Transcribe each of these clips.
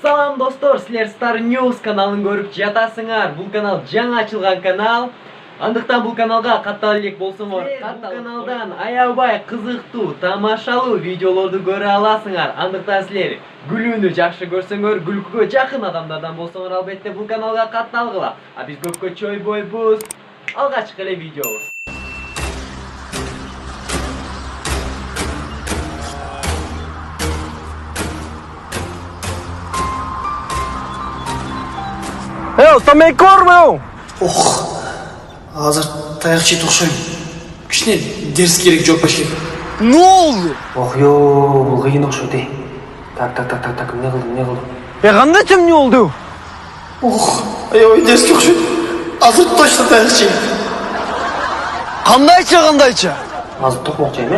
Салам достор, силер Star News каналын көрүп жатасыңар. Бул канал жаңы ачылган канал. Андыктан бул каналга каттала элек болсоңор, бул каналдан аябай кызыктуу, тамашалуу видеолорду көрө аласыңар. Андыктан силер күлүүнү жакшы көрсөңөр, күлкүгө жакын адамдардан болсоңор, албетте бул каналга катталгыла. А биз көпкө чойбойбуз. Алгачкы эле видеобуз. Ұстамай көрмеу! Азыр таяқ жейді ұқшайым. Кішіне дерс керек жоқ башке. Не oldu? Бұл қиын ұқшайды. Так, не қылдым? Қандай чем не oldu? Ой, дерске ұқшайды. Азыр точно таяқ жейді. Қандайша? Азыр тоқмақ жейм, е?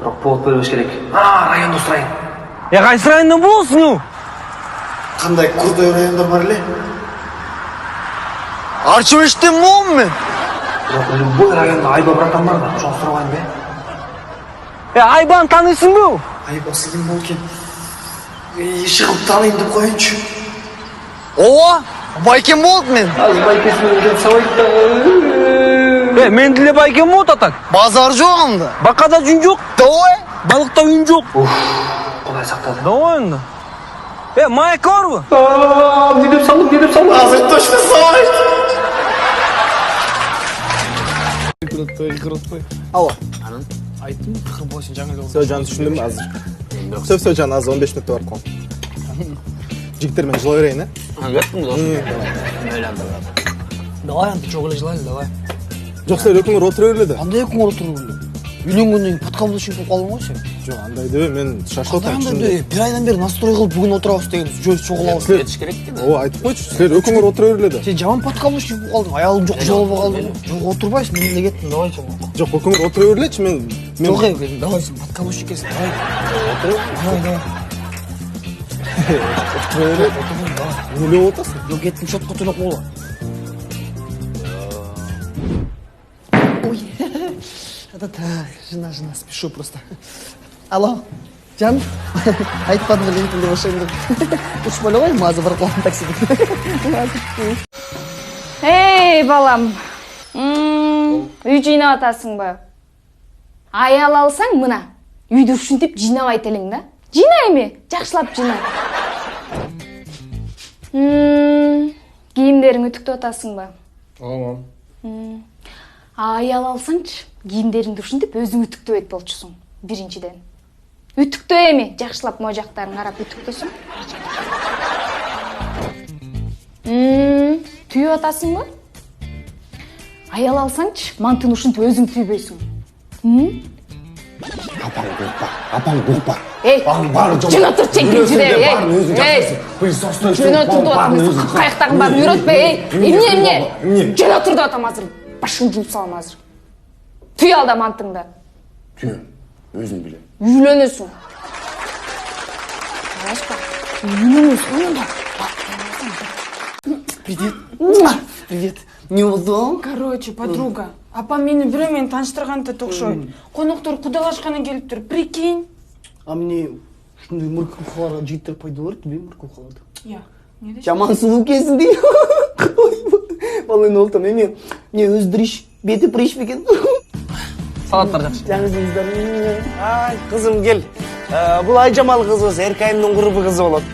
Бірақ повод бөлбеш керек. Районда сұрайын. Қайсы районда болсын? Қандай курдай райондар бар еле? Арчевештен мол мен? Любой районда Айба братан бар да, жоң сұрайын бе? Айбаны танисың бе? Айбасы кім бол кен? Шығып танайын деп қойыншы. Ова, байкен болды мен. Аз байкесімен өтен сауайда. Мен діле байкен болды атак. Базар жоқ анда. Бақада жүн жоқ. Давай, балықта үн жоқ. Құдай сақтады. Давай енді. Май көр бі? Не деп салдым? Азыр точно сауайда. Крутой. Алло. Айттым, тықыр болсын жаңа жол. Все, жан түшіндім азыр. Все, жан азыр 15 минутта бар қон. Жігіттермен жылай берейін, е? Кеттің дос. Давай, анты жоқ еле жылайлы, давай. Жоқ, сен өкіңір отыру өрледі. Андай өкің отыру өрледі. Үйленгеннен подқабылы шүйіп қалың ғой сен. Жоқ, андай деп мен шашты отырайын Андай бір айдан бері настрой қылып бүгін отырауыз деген жөз соғылауыз. Етіш керек екен. О, айтып қойшы, сілер өкіңір отыру өрледі. Сен жаман подқабылы шүйіп қалдың, аялым жоқ жолы қалдың. Жоқ, отырбайсың, мен де кеттім, давай сен. Жоқ, өкіңір отыру өрлетші, мен... Жоқ, давай сен, подқабылы шүйкесің, давай. Давай. Отыру өрледі. Нөле отасың? Жоқ, кеттім, шотқа төлек бола. Жена, спешу просто. Алло, Жан, айтпадым білейін тілді башайым деп. Ұшып әлі ғой, мазы бір қолын таксиді. Эй, балам, үй жинап атасың ба? Аял алсаң, мына, үйді үшінтіп жинап айтелің да? Жинай ме? Жақшылап жина. Киімдерің үтікті атасың ба? Оғам. Аял алсаңшы, киімдеріңді үшінтіп өзің үтікті өт болчысың, біріншіден. Үтікті еме, жақшылап мо жақтарын қарап үтіктісің. Түйіп атасың ба? Аял алсаңшы, мантын үшінтіп өзің түйбейсің. Апам қорпа. Жөн отыр чеккен жүдері, жөн отырды отымызды қайықтағын барын үйретпе, емне, жөн отырды отам азыр, башын жұмып салам азыр. Түй алда мантыңда. Түйем, өзім білем. Үйленесің. Алашқа, үйленесің онда. Привет. Не болды? Короче, подруга. Апам мені біреумен таныштырғанды тоқшой. Қонақтар құдалашқаны келіп тұр. Прикинь. А мне шындай мұркым қаларға жігіттер пайда бар, тебе мұркым қалады. Я. Не деші? Жаман сұлу кезін дейді. Балайын ол там, не өздіріш, беті приш бекен. Салаттар жақшы. Жаңызыңыздар. Ай, қызым кел. Бұл Айжамал қызы, Эркайымның құрбы қызы болады.